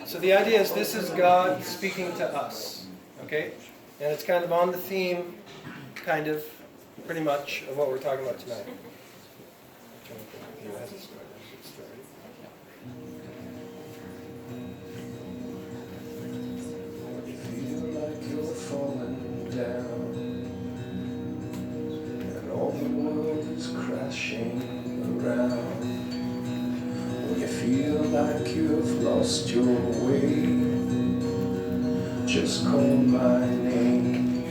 So the idea is this is God speaking to us, okay? And it's kind of on the theme, kind of, pretty much, of what we're talking about tonight. Feel like you're falling down, and all the world is crashing around. When you feel like you've lost your way, just call my name,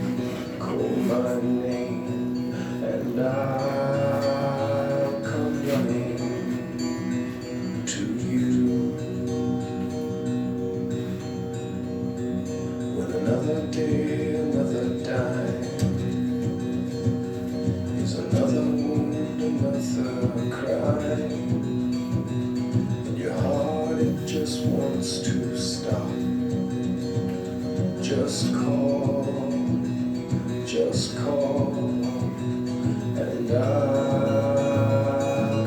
and I'll come running to you. When another day, another dime is another wound, another crime, and your heart, it just wants to stop. Just call, and I'll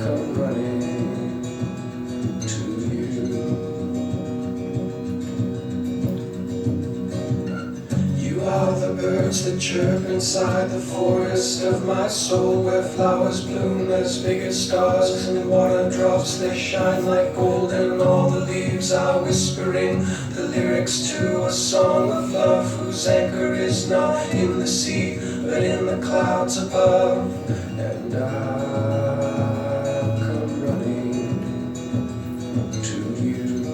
come running to you. You are the birds that chirp inside the forest of my soul, where flowers bloom as big as stars and water drops, they shine like gold, and all the leaves are whispering the lyrics to a song of love, whose anchor is not in the sea but in the clouds above. And I'll come running to you.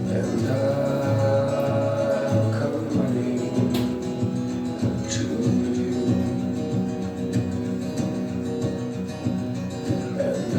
And I'll come running to you. And I'll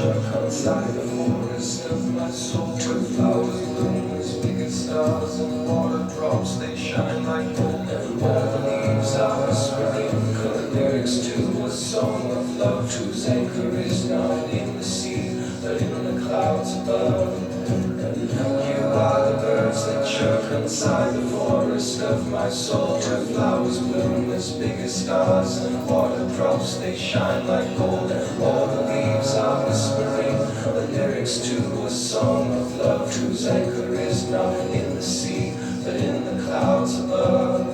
come inside the forest of my soul, where flowers bloom as big as stars and water drops, they shine like gold, and all the leaves are whispering the lyrics to a song of love, whose anchor is not in the sea but in the clouds above. And you are the birds that chirp inside the forest of my soul, where flowers bloom as big as stars and water drops, they shine like gold, and all the leaves are whispering the lyrics to a song of love, whose anchor is not in the sea but in the clouds above.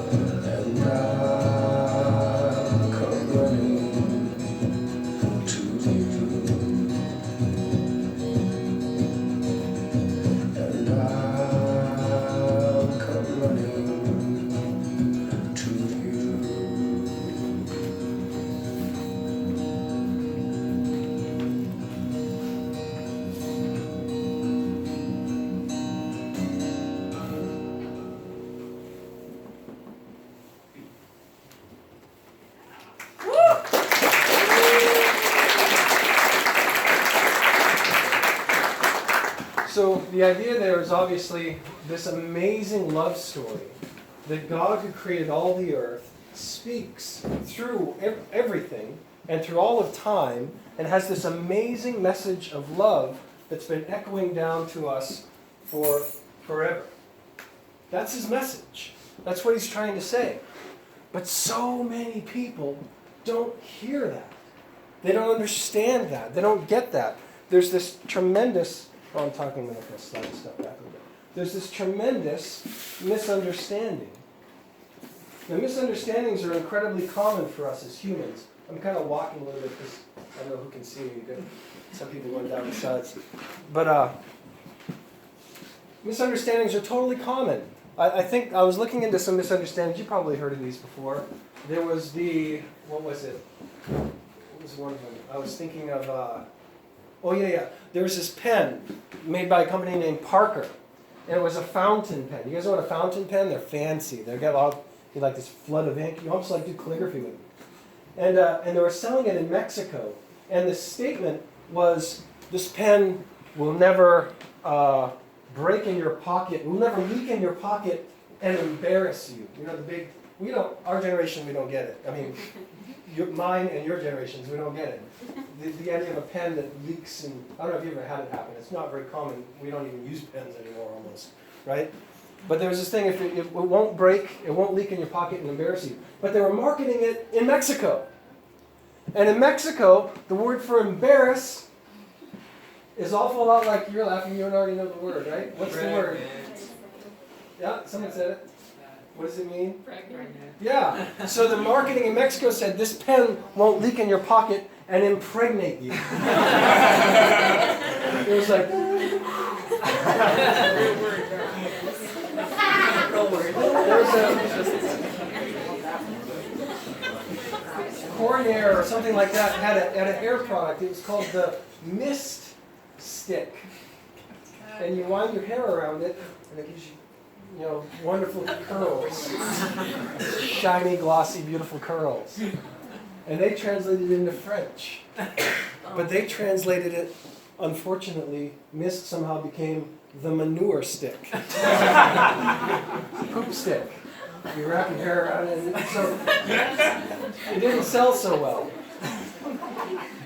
And I'll come running to you. And I'll come running to you. So the idea there is obviously this amazing love story that God, who created all the earth, speaks through everything and through all of time, and has this amazing message of love that's been echoing down to us for forever. That's his message. That's what he's trying to say. But so many people don't hear that. They don't understand that. They don't get that. There's this tremendous... Oh, I'm talking about this slide stuff back a little bit. There's this tremendous misunderstanding. Now, misunderstandings are incredibly common for us as humans. I'm kind of walking a little bit because I don't know who can see me. But some people going down the sides. But misunderstandings are totally common. I think I was looking into some misunderstandings. You probably heard of these before. There was what was it? What was one of them? I was thinking of... There was this pen made by a company named Parker, and it was a fountain pen. You guys know what a fountain pen? They're fancy. They got like this flood of ink. You almost like do calligraphy with them. And they were selling it in Mexico. And the statement was, this pen will never break in your pocket, will never leak in your pocket and embarrass you. You know, the big our generation, we don't get it. I mean, mine and your generations, we don't get it. The idea of a pen that leaks, and I don't know if you ever had it happen. It's not very common. We don't even use pens anymore almost, right? But there's this thing, if it won't break, it won't leak in your pocket and embarrass you. But they were marketing it in Mexico. And in Mexico, the word for embarrass is awful lot like, you're laughing, you already know the word, right? What's the word? Yeah, someone said it. What does it mean? Pregnant. Yeah. So the marketing in Mexico said this pen won't leak in your pocket and impregnate you. It was like, there's a Cornair or something like that had an hair product. It was called the Mist Stick. And you wind your hair around it, and it gives you, wonderful curls. Shiny, glossy, beautiful curls. And they translated it into French. But they translated it, unfortunately, mist somehow became the manure stick. Poop stick. You wrap your hair around it, and so it didn't sell so well.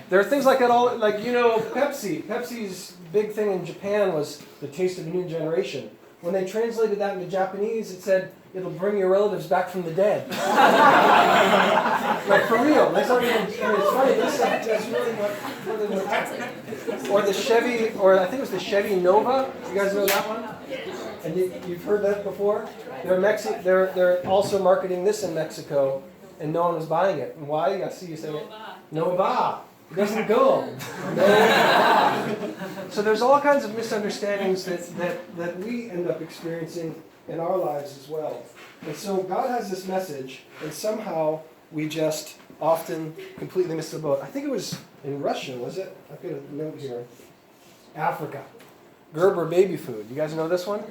There are things like that all, like, Pepsi. Pepsi's big thing in Japan was the taste of a new generation. When they translated that into Japanese, it said, it'll bring your relatives back from the dead. Like, for real. That's not even, it's funny, that's really what happened. Or the Chevy, or I think it was the Chevy Nova. You guys know that one? And you've heard that before? They're also marketing this in Mexico, and no one was buying it. And why? I see you saying it. Nova. It doesn't go. So there's all kinds of misunderstandings that we end up experiencing in our lives as well. And so God has this message, and somehow we just often completely miss the boat. I think it was in Russia, was it? I've got a note here. Africa. Gerber baby food. You guys know this one?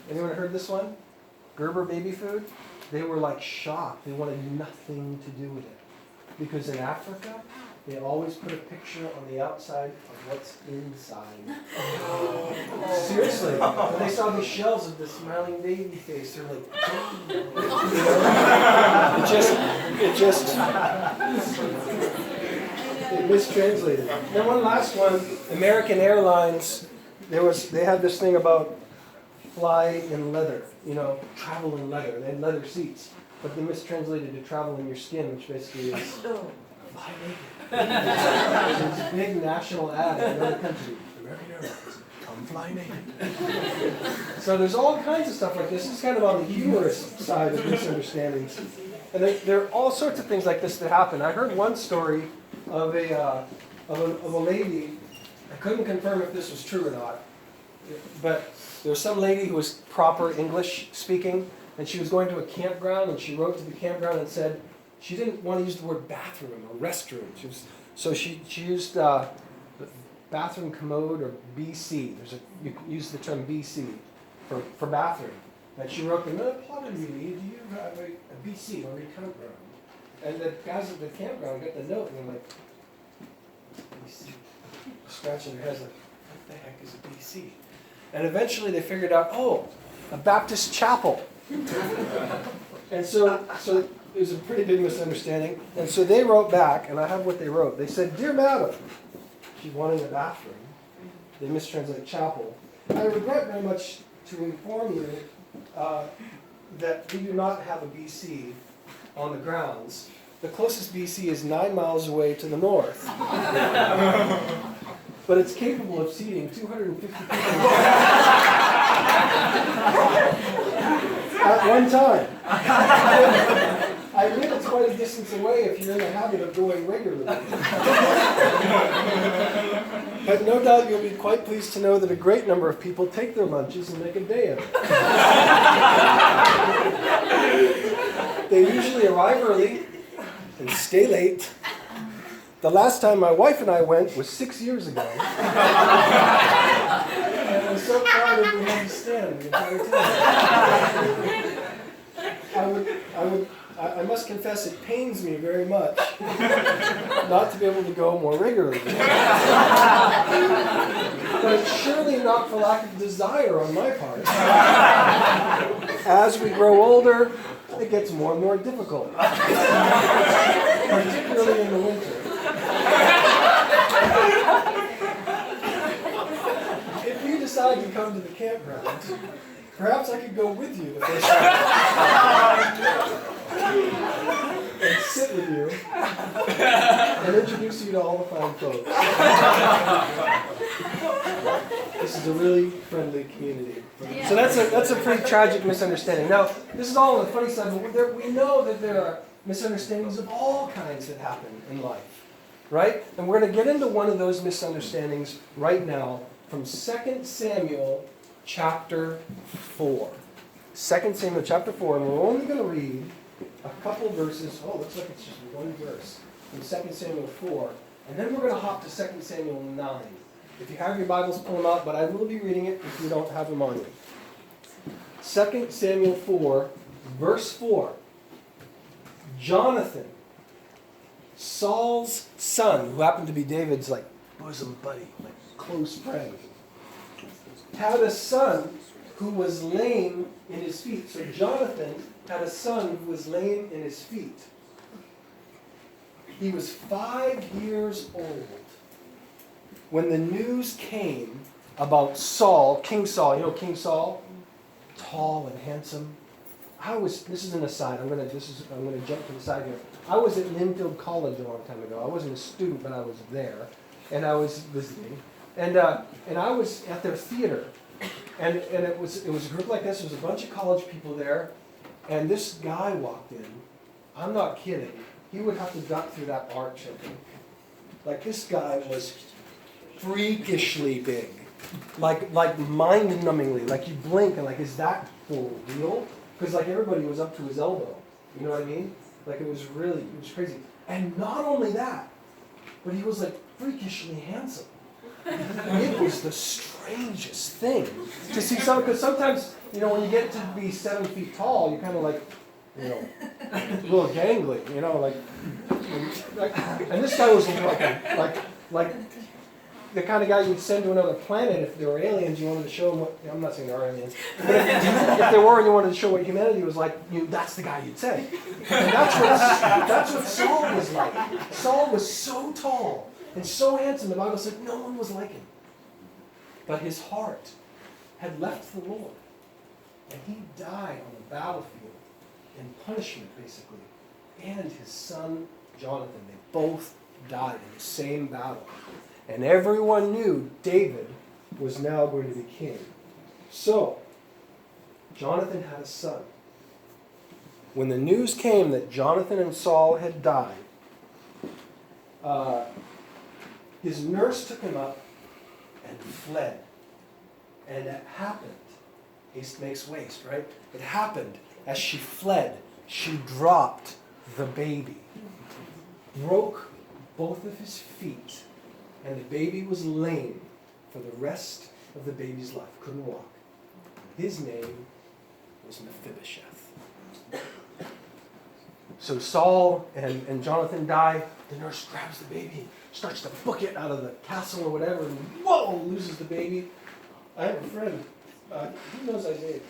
Anyone heard this one? Gerber baby food? They were like shocked. They wanted nothing to do with it. Because in Africa, they always put a picture on the outside of what's inside. Seriously. When they saw the shells of the smiling baby face, they're like, it mistranslated. Then one last one, American Airlines, they had this thing about fly in leather, travel in leather. They had leather seats. But they mistranslated to travel in your skin, which basically is fly naked. There's a big national ad in another country. American Airlines, come fly naked. So there's all kinds of stuff like this. It's kind of on the humorous side of misunderstandings. And there are all sorts of things like this that happen. I heard one story of a lady. I couldn't confirm if this was true or not. But there was some lady who was proper English speaking, and she was going to a campground, and she wrote to the campground and said, she didn't want to use the word bathroom or restroom. She used bathroom commode or BC. You can use the term BC for bathroom. And she wrote them, do you have a BC or a campground? And the guys at the campground got the note, and they're like, BC. Scratching their heads like, what the heck is a BC? And eventually they figured out, a Baptist chapel. And so it was a pretty big misunderstanding. And so they wrote back, and I have what they wrote. They said, Dear Madam, she wanted a bathroom. They mistranslated chapel. I regret very much to inform you that we do not have a BC on the grounds. The closest BC is 9 miles away to the north. But it's capable of seating 250 people at one time. I admit it's quite a distance away if you're in the habit of going regularly. But no doubt you'll be quite pleased to know that a great number of people take their lunches and make a day of it. They usually arrive early and stay late. The last time my wife and I went was 6 years ago. And I'm so proud of you understand the entire time. I must confess it pains me very much not to be able to go more regularly. But it's surely not for lack of desire on my part. As we grow older, it gets more and more difficult, particularly in the winter. If you decide to come to the campground, perhaps I could go with you the first time and sit with you and introduce you to all the fine folks. This is a really friendly community. So that's a pretty tragic misunderstanding. Now, this is all on the funny side, but we know that there are misunderstandings of all kinds that happen in life, right? And we're going to get into one of those misunderstandings right now from 2 Samuel chapter 4. 2 Samuel chapter 4, and we're only going to read a couple verses. Oh, looks like it's just one verse from 2 Samuel 4, and then we're going to hop to 2 Samuel 9. If you have your Bibles, pull them out, but I will be reading it if you don't have them on you. 2 Samuel 4, verse 4. Jonathan, Saul's son, who happened to be David's bosom buddy, close friend, had a son who was lame in his feet. So Jonathan had a son who was lame in his feet. He was 5 years old when the news came about Saul, King Saul. You know King Saul? Tall and handsome. This is an aside. I'm gonna jump to the side here. I was at Linfield College a long time ago. I wasn't a student, but I was there, and I was visiting, and I was at their theater, and it was a group like this. There was a bunch of college people there, and this guy walked in. I'm not kidding. He would have to duck through that arch, I think. Like, this guy was freakishly big, like mind-numbingly. Like, you blink and is that for real? Because everybody was up to his elbow. You know what I mean? It was crazy. And not only that, but he was freakishly handsome. It was the strangest thing to see someone, because sometimes, when you get to be 7 feet tall, you're kind of a little gangly, and this guy was like the kind of guy you'd send to another planet if there were aliens. You wanted to show them what. I'm not saying there are aliens, but if there were, and you wanted to show what humanity was like, that's the guy you'd send. And that's what Saul was like. Saul was so tall and so handsome. The Bible said no one was like him, but his heart had left the Lord, and he died on the battlefield in punishment, basically. And his son Jonathan, they both died in the same battle. And everyone knew David was now going to be king. So, Jonathan had a son. When the news came that Jonathan and Saul had died, his nurse took him up and fled. And it happened. Haste makes waste, right? It happened as she fled. She dropped the baby, broke both of his feet, and the baby was lame for the rest of the baby's life. Couldn't walk. His name was Mephibosheth. So Saul and Jonathan die. The nurse grabs the baby, starts to book it out of the castle or whatever, and whoa, loses the baby. I have a friend. Who knows Isaiah 10?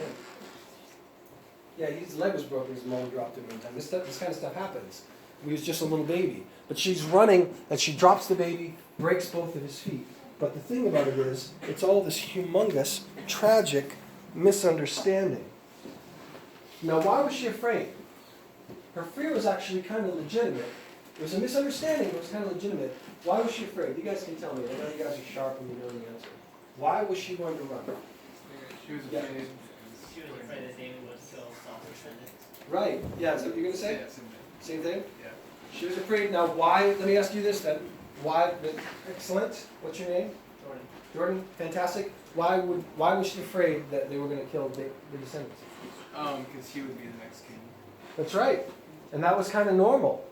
Yeah, his leg was broken. His mom dropped him one time. This kind of stuff happens. He was just a little baby. But she's running, and she drops the baby, breaks both of his feet. But the thing about it is, it's all this humongous, tragic misunderstanding. Now, why was she afraid? Her fear was actually kind of legitimate. It was a misunderstanding, but it was kind of legitimate. Why was she afraid? You guys can tell me. I know you guys are sharp and you know the answer. Why was she going to run? She was afraid. She was afraid that David would kill Saul's descendants. Right. Yeah, is that what you're going to say? Yeah, Same thing? Yeah. She was afraid. Now, why? Let me ask you this then. Why? Excellent. What's your name? Jordan. Jordan. Fantastic. Why was she afraid that they were going to kill the descendants? Because he would be the next king. That's right. And that was kind of normal.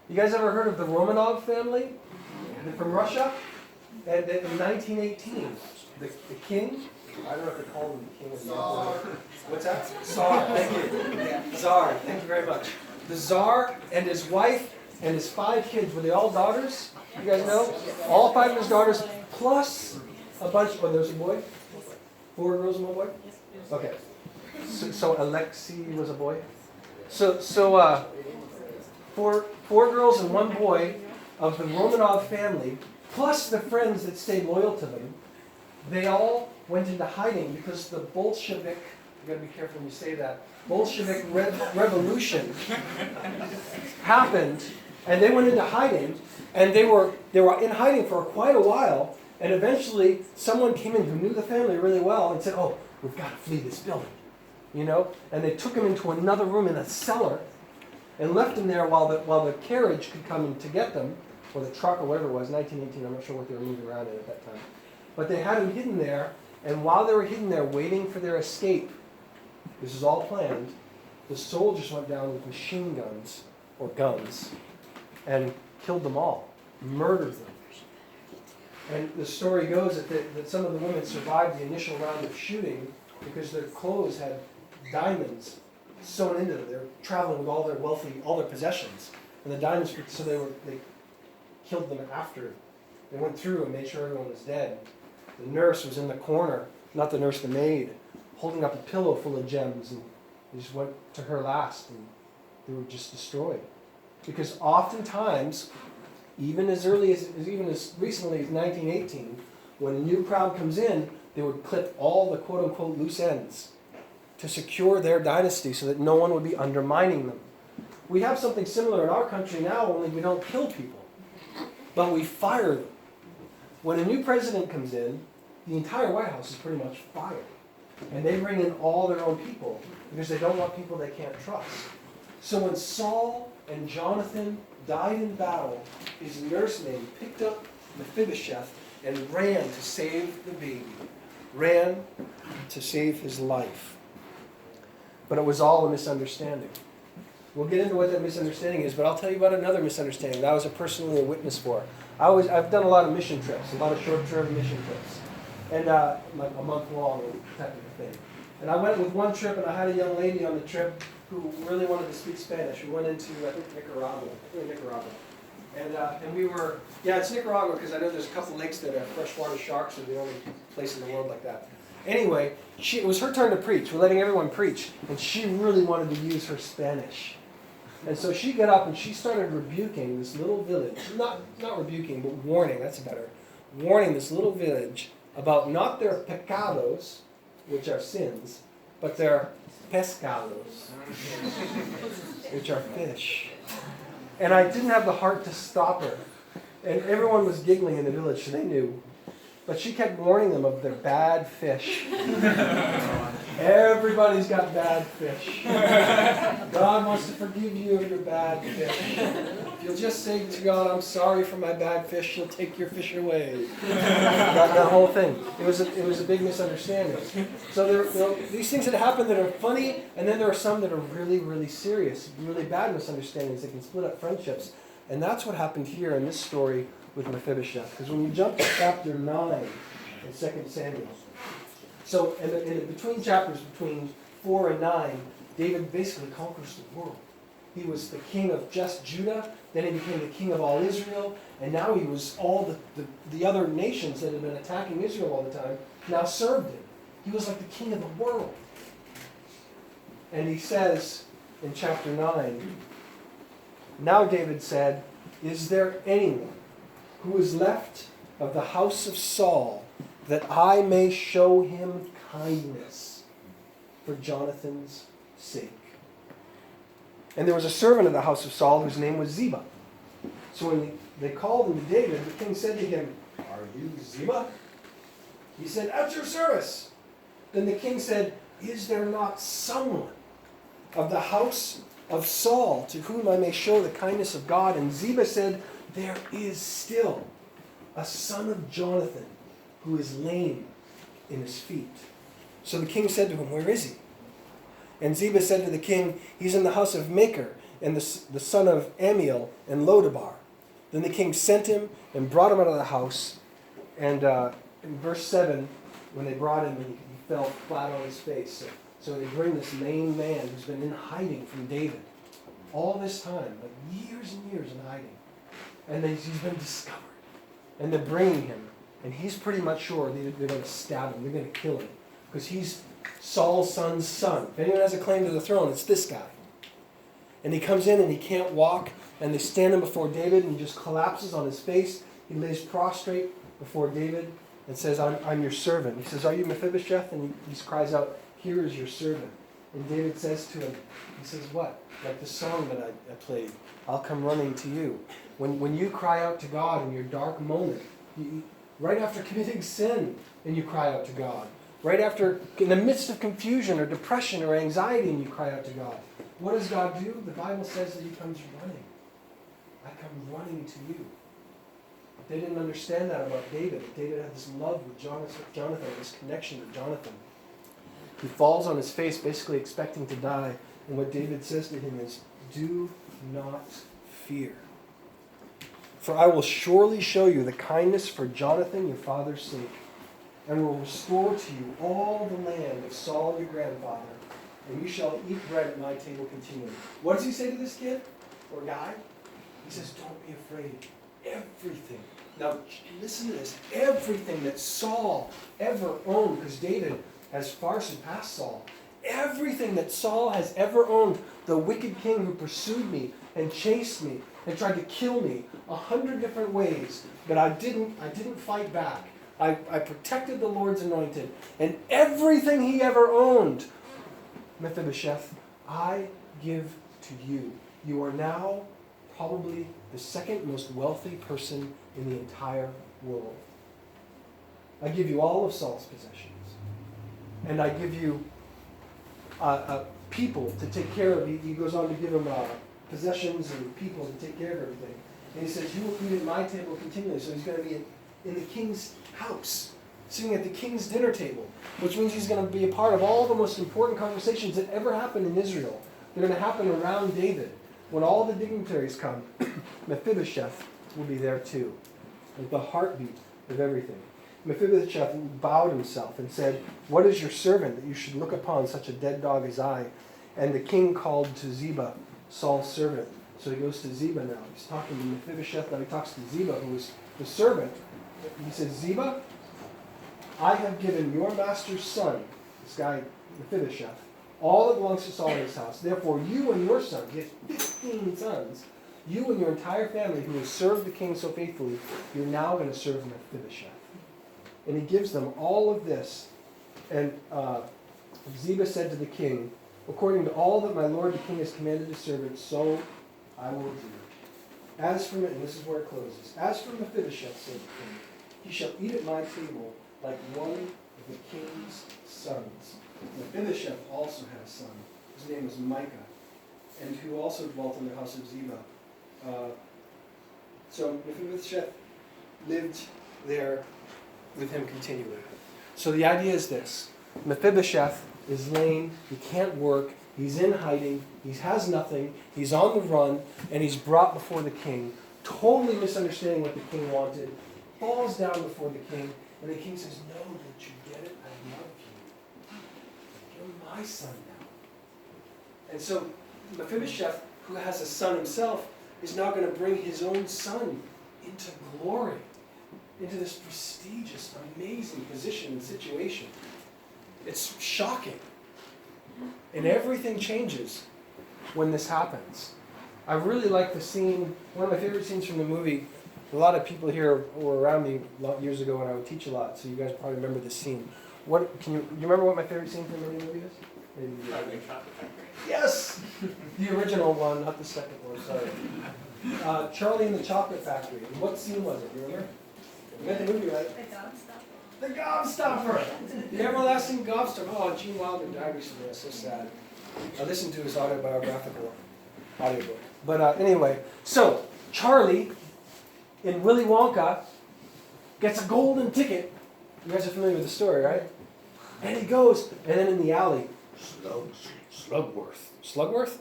You guys ever heard of the Romanov family? They're from Russia? And in 1918, the king, I don't know if they call him the king of the Czar. What's that? Tsar. Thank you. Tsar. Thank you very much. The Tsar and his wife and his 5 kids, were they all daughters? You guys know? All 5 of his daughters, plus a bunch. Oh, there's a boy? 4 girls and 1 boy? Okay. So Alexei was a boy? Four girls and one boy of the Romanov family, plus the friends that stayed loyal to them, they all went into hiding because the Bolshevik, you've got to be careful when you say that, Bolshevik revolution happened, and they went into hiding, and they were in hiding for quite a while, and eventually someone came in who knew the family really well and said, oh, we've got to flee this building, and they took him into another room in a cellar and left him there while the carriage could come in to get them, or the truck or whatever it was, 1918, I'm not sure what they were moving around in at that time. But they had him hidden there, and while they were hidden there waiting for their escape, this is all planned, the soldiers went down with machine guns, or guns, and killed them all, murdered them. And the story goes that some of the women survived the initial round of shooting because their clothes had diamonds sewn into them. They were traveling with all their possessions. And the diamonds, so they killed them after. They went through and made sure everyone was dead. The nurse was in the corner, not the nurse, the maid, holding up a pillow full of gems, and they just went to her last, and they were just destroyed. Because oftentimes, even as recently as 1918, when a new crowd comes in, they would clip all the quote-unquote loose ends to secure their dynasty so that no one would be undermining them. We have something similar in our country now, only we don't kill people, but we fire them. When a new president comes in, the entire White House is pretty much fired. And they bring in all their own people because they don't want people they can't trust. So when Saul and Jonathan died in battle, his nursemaid picked up Mephibosheth and ran to save the baby. Ran to save his life. But it was all a misunderstanding. We'll get into what that misunderstanding is, but I'll tell you about another misunderstanding that I was personally a witness for. I've done a lot of mission trips, a lot of short-term mission trips, and like a month-long type of thing. And I went with one trip, and I had a young lady on the trip who really wanted to speak Spanish. We went into, I think, Nicaragua. And we were, it's Nicaragua, because I know there's a couple lakes that have freshwater sharks, and the only place in the world like that. Anyway, it was her turn to preach. We're letting everyone preach, and she really wanted to use her Spanish. And so she got up and she started rebuking this little village. Not rebuking, but warning, that's better. Warning this little village about not their pecados, which are sins, but their pescados, which are fish. And I didn't have the heart to stop her. And everyone was giggling in the village, so they knew. But she kept warning them of their bad fish. Everybody's got bad fish. God wants to forgive you of your bad fish. If you'll just say to God, I'm sorry for my bad fish, He'll take your fish away. That whole thing. It was a big misunderstanding. So these things that happen that are funny, and then there are some that are really, really serious, really bad misunderstandings that can split up friendships. And that's what happened here in this story with Mephibosheth. Because when you jump to chapter 9 in 2 Samuel, so in between chapters, between 4 and 9, David basically conquers the world. He was the king of just Judah, then he became the king of all Israel, and now he was all the other nations that had been attacking Israel all the time, now served him. He was like the king of the world. And he says in chapter 9, now David said, is there anyone who is left of the house of Saul, that I may show him kindness for Jonathan's sake? And there was a servant of the house of Saul whose name was Ziba. So when they called him to David, the king said to him, are you Ziba? He said, at your service. Then the king said, is there not someone of the house of Saul to whom I may show the kindness of God? And Ziba said, there is still a son of Jonathan who is lame in his feet. So the king said to him, where is he? And Ziba said to the king, he's in the house of Machir, and the son of Amiel and Lodabar. Then the king sent him and brought him out of the house. And in verse 7, when they brought him, he fell flat on his face. So they bring this lame man who's been in hiding from David all this time, like years and years in hiding. And he's been discovered. And they're bringing him. And he's pretty much sure they're going to stab him. They're going to kill him. Because he's Saul's son's son. If anyone has a claim to the throne, it's this guy. And he comes in and he can't walk, and they stand him before David, and he just collapses on his face. He lays prostrate before David and says, I'm your servant. He says, are you Mephibosheth? And he cries out, here is your servant. And David says to him, he says, what? Like the song that I played, I'll come running to you. When you cry out to God in your dark moment, right after committing sin, and you cry out to God. Right after, in the midst of confusion or depression or anxiety, and you cry out to God. What does God do? The Bible says that he comes running. I come running to you. They didn't understand that about David. David had this love with Jonathan, this connection with Jonathan. He falls on his face, basically expecting to die. And what David says to him is, do not fear. For I will surely show you the kindness for Jonathan, your father's sake, and will restore to you all the land of Saul, your grandfather, and you shall eat bread at my table continually. What does he say to this kid or guy? He says, don't be afraid. Everything. Now, listen to this. Everything that Saul ever owned, because David has far surpassed Saul. Everything that Saul has ever owned, the wicked king who pursued me and chased me and tried to kill me 100 different ways, but I didn't fight back. I protected the Lord's anointed. And everything he ever owned, Mephibosheth, I give to you. You are now probably the second most wealthy person in the entire world. I give you all of Saul's possessions. And I give you people to take care of. He goes on to give him possessions and people to take care of everything. And he says, you will eat at my table continually. So he's going to be in the king's house, sitting at the king's dinner table, which means he's going to be a part of all the most important conversations that ever happened in Israel. They're going to happen around David. When all the dignitaries come, Mephibosheth will be there too, like the heartbeat of everything. Mephibosheth bowed himself and said, what is your servant that you should look upon such a dead dog as I? And the king called to Ziba, Saul's servant. So he goes to Ziba now. He's talking to Mephibosheth. Now he talks to Ziba, who is the servant. He says, Ziba, I have given your master's son, this guy Mephibosheth, all that belongs to Saul in his house. Therefore, you and your son, he has 15 sons, you and your entire family who has served the king so faithfully, you're now going to serve Mephibosheth. And he gives them all of this. And Ziba said to the king, according to all that my lord the king has commanded his servant, so I will do. As for, and this is where it closes, as for Mephibosheth, said the king, he shall eat at my table like one of the king's sons. Mephibosheth also had a son. His name was Micah, and who also dwelt in the house of Ziba. So Mephibosheth lived there with him continually. So the idea is this. Mephibosheth is lame, he can't work, he's in hiding, he has nothing, he's on the run, and he's brought before the king, totally misunderstanding what the king wanted, falls down before the king, and the king says, no, don't you get it? I love you. You're my son now. And so Mephibosheth, who has a son himself, is now going to bring his own son into glory, into this prestigious, amazing position and situation. It's shocking. And everything changes when this happens. I really like the scene, one of my favorite scenes from the movie. A lot of people here were around me a lot years ago when I would teach a lot, so you guys probably remember this scene. What can you remember what my favorite scene from the movie is? Maybe yes! The original one, not the second one, sorry. Charlie and the Chocolate Factory. And what scene was it? You remember? You got the movie right. The Gobstopper! The everlasting Gobstopper. Oh, Gene Wilder died recently. That's so sad. I listened to his autobiographical audiobook. But anyway, so Charlie in Willy Wonka gets a golden ticket. You guys are familiar with the story, right? And he goes, and then in the alley, Slugworth. Slugsworth?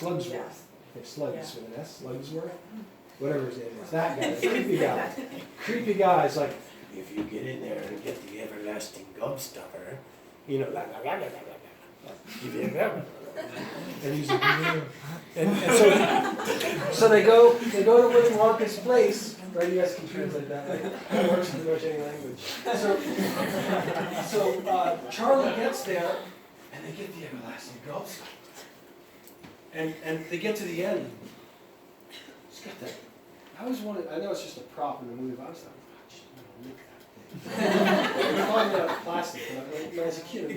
Okay, Slugs with an S. Slugsworth? Whatever his name is. That guy. Creepy guy. Creepy guy is like, if you get in there and get the everlasting Gobstopper, you know, and he's like, and so they go to Willy Wonka's place, right? You guys can translate that. Right? It works in pretty much any language. So Charlie gets there, and they get the everlasting Gobstopper. And they get to the end. Just got that. I always wanted, I know it's just a prop in the movie, but I was like, look at that thing. We find out it's plastic, but when I was a kid, I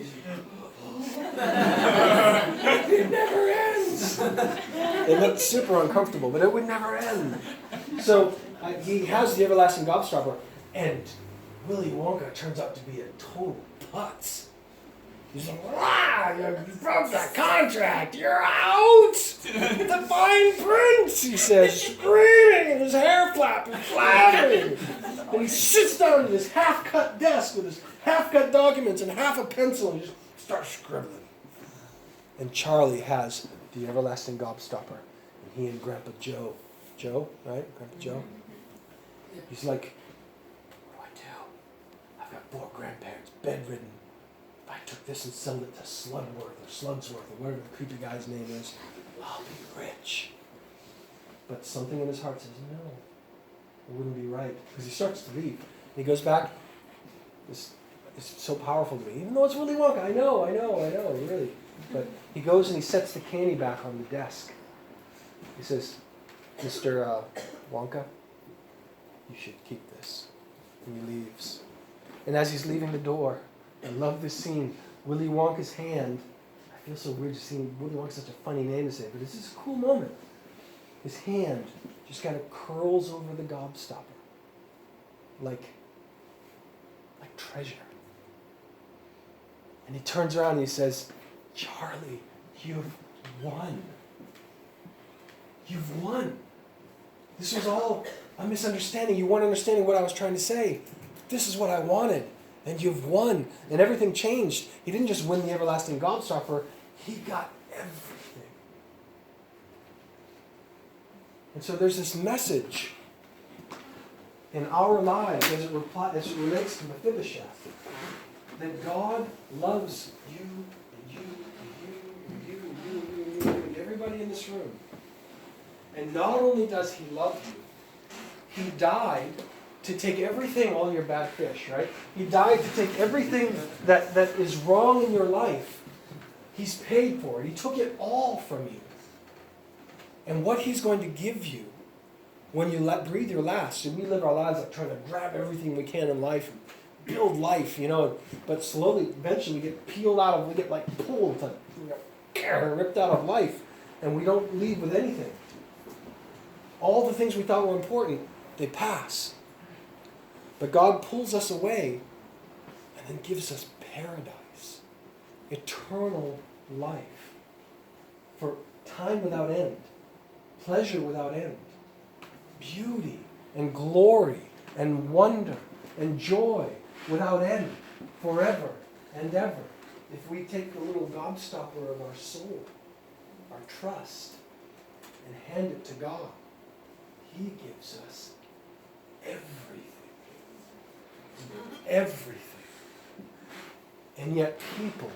was like, it never ends. It looked super uncomfortable, but it would never end. So he has the everlasting gobstopper, and Willy Wonka turns out to be a total putz. He's like, you broke the contract, you're out! The fine print, he says, screaming, and his hair flapping. And he sits down at his half-cut desk with his half-cut documents and half a pencil, and just starts scribbling. And Charlie has the everlasting gobstopper, and he and Grandpa Joe, right? Grandpa Joe? He's like, what do I do? I've got 4 grandparents, bedridden. I took this and sold it to Slugsworth, or whatever the creepy guy's name is, I'll be rich. But something in his heart says, no, it wouldn't be right. Because he starts to leave. And he goes back, it's so powerful to me. Even though it's Willy Wonka, I know, really. But he goes and he sets the candy back on the desk. He says, Mr. Wonka, you should keep this. And he leaves. And as he's leaving the door, I love this scene. Willy Wonka's hand, I feel so weird just seeing Willy Wonka's such a funny name to say, but it's just a cool moment. His hand just kind of curls over the gobstopper. Like treasure. And he turns around and he says, Charlie, you've won. You've won. This was all a misunderstanding. You weren't understanding what I was trying to say. This is what I wanted. And you've won. And everything changed. He didn't just win the everlasting gobstopper. He got everything. And so there's this message in our lives as it relates to Mephibosheth. That God loves you, and you, and you, and you, and you, and you, and you, and everybody in this room. And not only does he love you, he died to take everything, all your bad fish, right? He died to take everything that is wrong in your life. He's paid for it. He took it all from you. And what he's going to give you when you breathe your last, and we live our lives like trying to grab everything we can in life, and build life, but slowly, eventually we get pulled, ripped out of life, and we don't leave with anything. All the things we thought were important, they pass. But God pulls us away and then gives us paradise, eternal life, for time without end, pleasure without end, beauty and glory and wonder and joy without end, forever and ever. If we take the little gobstopper of our soul, our trust, and hand it to God, he gives us everything. Everything. And yet people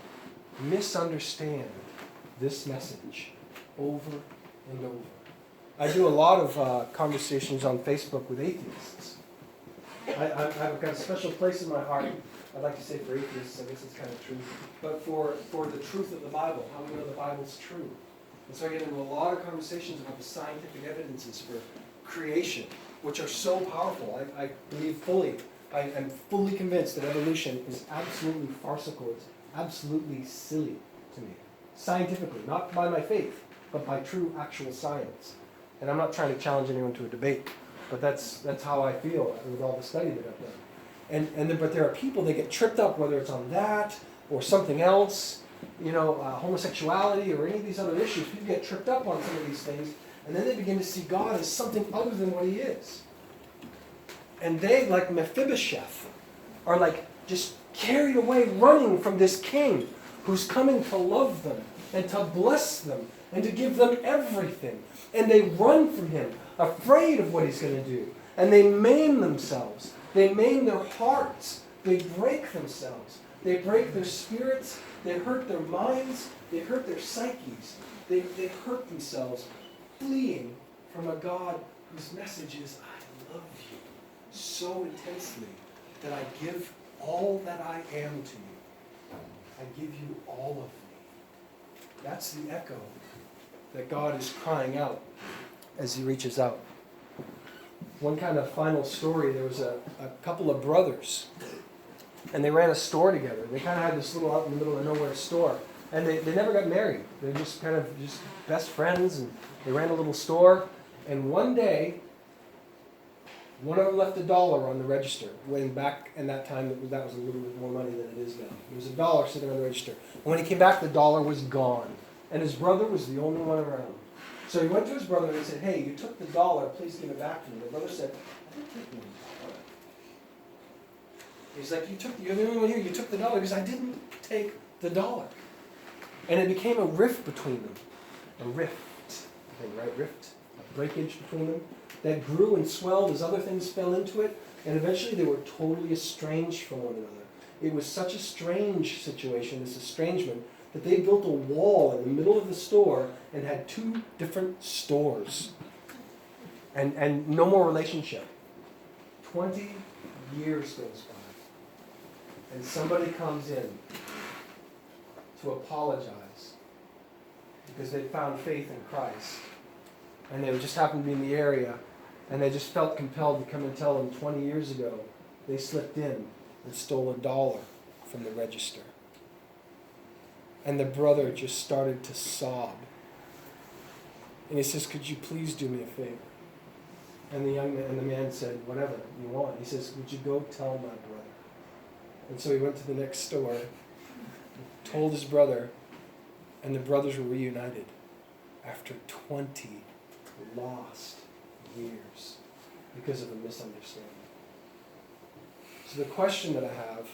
misunderstand this message over and over. I do a lot of conversations on Facebook with atheists. I've got a special place in my heart, I'd like to say for atheists, I guess it's kind of true, but for the truth of the Bible, how we know the Bible's true. And so I get into a lot of conversations about the scientific evidences for creation, which are so powerful. I believe fully, I am fully convinced that evolution is absolutely farcical. It's absolutely silly to me. Scientifically, not by my faith, but by true, actual science. And I'm not trying to challenge anyone to a debate, but that's how I feel with all the study that I've done. But there are people that get tripped up, whether it's on that or something else, homosexuality or any of these other issues. People get tripped up on some of these things, and then they begin to see God as something other than what he is. And they, like Mephibosheth, are like just carried away, running from this king who's coming to love them and to bless them and to give them everything. And they run from him, afraid of what he's going to do. And they maim themselves. They maim their hearts. They break themselves. They break their spirits. They hurt their minds. They hurt their psyches. They hurt themselves, fleeing from a God whose message is, I love you so intensely that I give all that I am to you. I give you all of me. That's the echo that God is crying out as he reaches out. One kind of final story, there was a couple of brothers, and they ran a store together. They kind of had this little out in the middle of nowhere store, and they never got married. They're just kind of just best friends, and they ran a little store, and one day, one of them left $1 on the register. When back in that time, that was a little bit more money than it is now. There was $1 sitting on the register. And when he came back, the $1 was gone. And his brother was the only one around. So he went to his brother and he said, "Hey, you took the $1, please give it back to me." The brother said, "I didn't take the $1. He's like, "You're the only one here, you took the $1." He goes, "I didn't take the $1. And it became a rift between them. A rift. Right? Rift. A breakage between them. That grew and swelled as other things fell into it, and eventually they were totally estranged from one another. It was such a strange situation, this estrangement, that they built a wall in the middle of the store and had 2 different stores. And no more relationship. 20 years goes by, and somebody comes in to apologize because they found faith in Christ. And they just happened to be in the area, and they just felt compelled to come and tell them 20 years ago they slipped in and stole $1 from the register. And the brother just started to sob. And he says, "Could you please do me a favor?" And the man said, "Whatever you want." He says, "Would you go tell my brother?" And so he went to the next store, told his brother, and the brothers were reunited after 20 lost years because of a misunderstanding. So the question that I have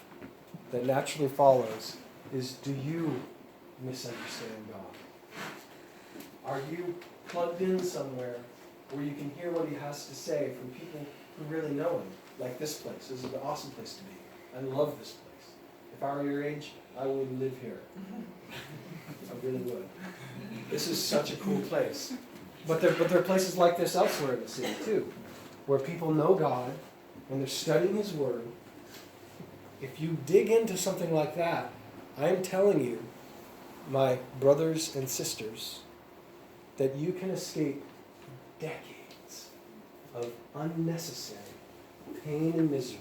that naturally follows is, do you misunderstand God? Are you plugged in somewhere where you can hear what he has to say from people who really know him? Like this place. This is an awesome place to be. I love this place. If I were your age, I would live here. I really would. This is such a cool place. But there are places like this elsewhere in the city too, where people know God and they're studying his word. If you dig into something like that, I am telling you, my brothers and sisters, that you can escape decades of unnecessary pain and misery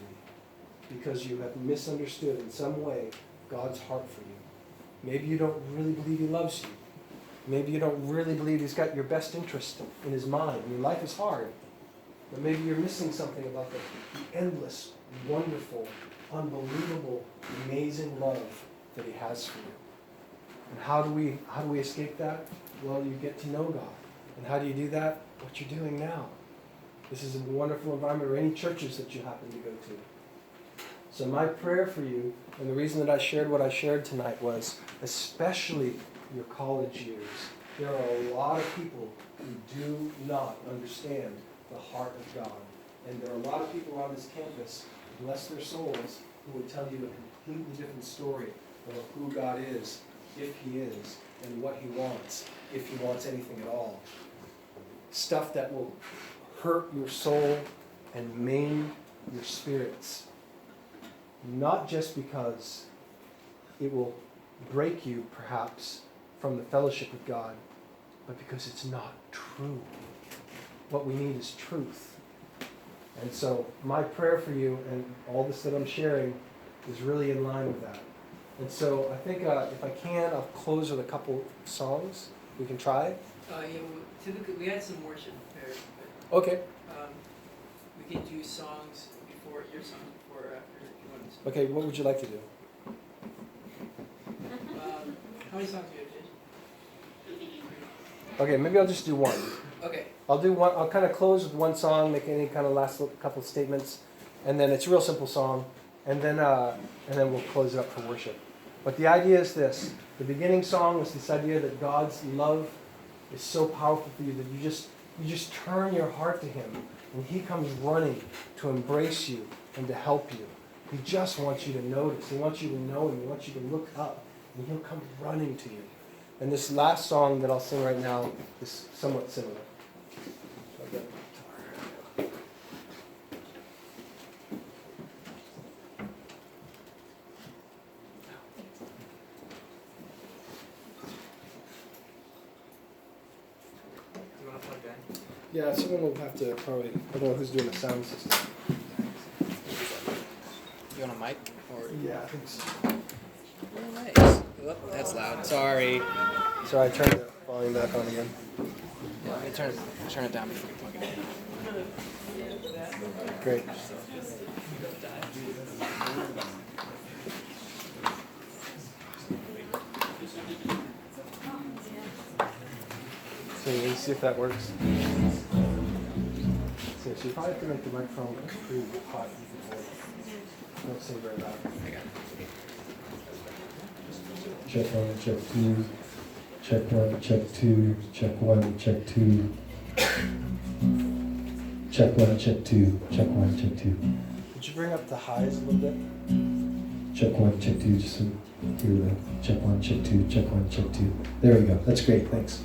because you have misunderstood in some way God's heart for you. Maybe you don't really believe he loves you. Maybe you don't really believe he's got your best interest in his mind. I mean, life is hard. But maybe you're missing something about the endless, wonderful, unbelievable, amazing love that he has for you. And how do we escape that? Well, you get to know God. And how do you do that? What you're doing now. This is a wonderful environment, or any churches that you happen to go to. So my prayer for you, and the reason that I shared what I shared tonight was, especially your college years, there are a lot of people who do not understand the heart of God. And there are a lot of people on this campus, bless their souls, who would tell you a completely different story of who God is, if he is, and what he wants, if he wants anything at all. Stuff that will hurt your soul and maim your spirits. Not just because it will break you, perhaps, from the fellowship with God, but because it's not true. What we need is truth. And so my prayer for you and all this that I'm sharing is really in line with that. And so I think if I can, I'll close with a couple songs. We can try. Typically we had some worship prepared. Okay. We can do songs before, your songs before or after if you want to. Okay, what would you like to do? How many songs do you have, Jason? Okay, maybe I'll just do one. Okay. I'll do one. I'll kind of close with one song, make any kind of last couple statements, and then it's a real simple song, and then we'll close it up for worship. But the idea is this: the beginning song was this idea that God's love is so powerful for you that you just turn your heart to him, and he comes running to embrace you and to help you. He just wants you to notice. He wants you to know him. He wants you to look up, and he'll come running to you. And this last song that I'll sing right now is somewhat similar. So I've got my guitar. Yeah, someone will have to probably, I don't know who's doing the sound system. You want a mic? Or Yeah, I think so. oh, nice. Oh, that's loud. Sorry. So I turned the volume back on again. Yeah, let me turn it down before you plug it in. Great. So let's see if that works. So you probably have to make the microphone pretty hot. Don't say very loud. I got it. Check 1, check 2. Check 1, check 2. Check 1, check 2. Check 1, check 2. Check 1, check 2. Could you bring up the highs a little bit? Check 1, check 2. Just so hear the check 1, check 2. Check 1, check 2. There we go. That's great. Thanks.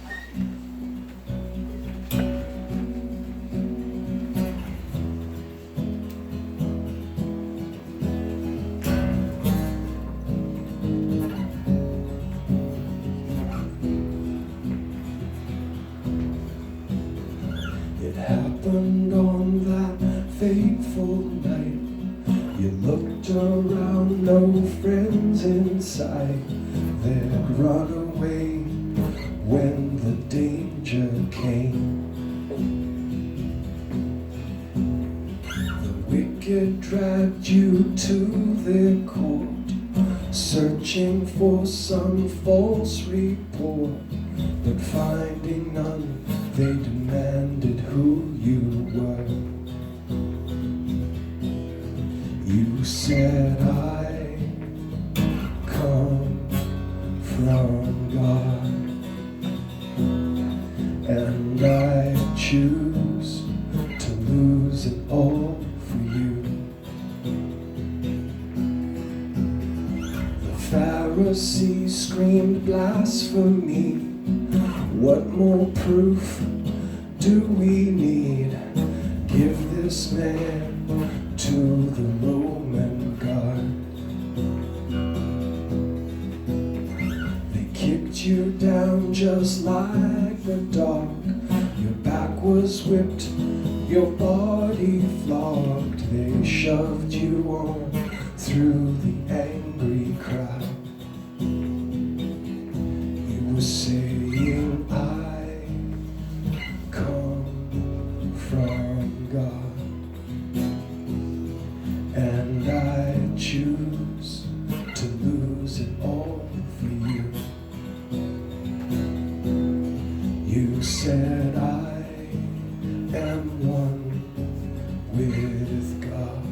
It happened on that fateful night. You looked around, no friends in sight. They'd run away when the danger came. The wicked dragged you to their court, searching for some false report, but finding none, they demanded who you were. You said, I come from God, and I choose to lose it all for you. The Pharisees screamed blasphemy. What more proof do we need? Give this man to the Roman guard. They kicked you down just like a dog. Your back was whipped, your body flogged. They shoved you on through the angry crowd. You were saying, I come from God, and I choose to lose it all for you. You said, I am one with God,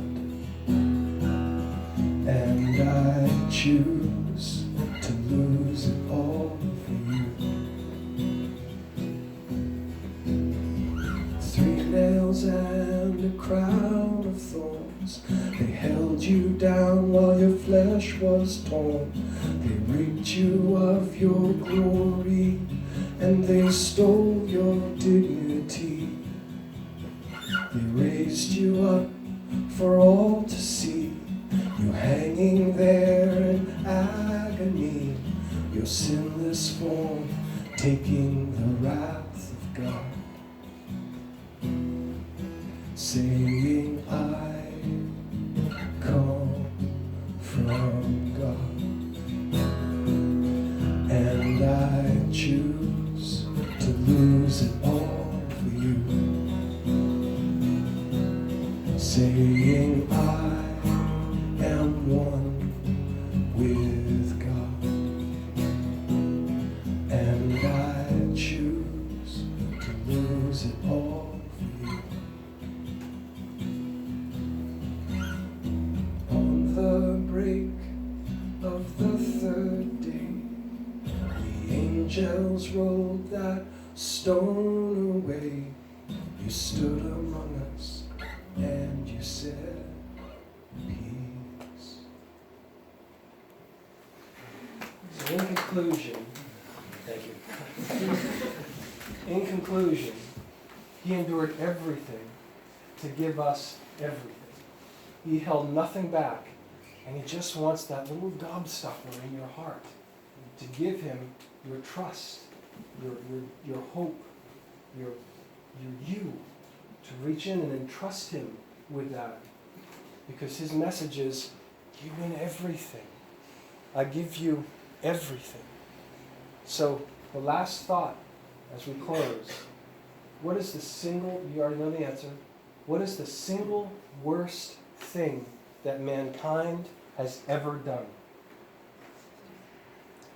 and I choose to lose it all for you. 3 nails and a crown of thorns, they held you down while your flesh was torn. They ripped you of your glory, and they stole your dignity. They raised you up for all to see, you hanging there in agony, your sinless form taking the wrath of God. Saying, I come from God, and I choose to lose it all for you. Saying, I am one with God, and I choose to lose it all for you. On the break of the 3rd day, the angels rolled that stone away. You stood among us and you said, peace. So in conclusion, thank you. In conclusion, he endured everything to give us everything. He held nothing back, and he just wants that little gobstopper in your heart to give him your trust, your hope, your you're you to reach in and entrust him with that. Because his message is, you win everything. I give you everything. So the last thought as we close, what is the single, you already know the answer, what is the single worst thing that mankind has ever done?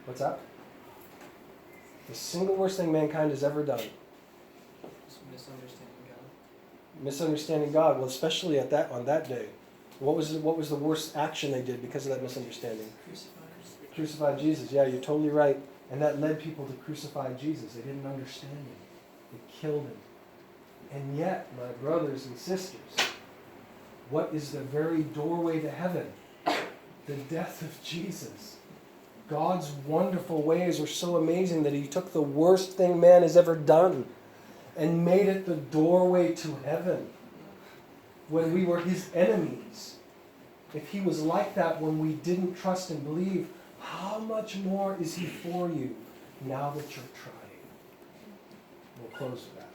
What's up? The single worst thing mankind has ever done. Just misunderstanding God. Misunderstanding God. Well, especially on that day. What was the worst action they did because of that misunderstanding? Crucified Jesus. Yeah, you're totally right. And that led people to crucify Jesus. They didn't understand him. They killed him. And yet, my brothers and sisters, what is the very doorway to heaven? The death of Jesus. God's wonderful ways are so amazing that he took the worst thing man has ever done and made it the doorway to heaven when we were his enemies. If he was like that when we didn't trust and believe, how much more is he for you now that you're trying? We'll close with that.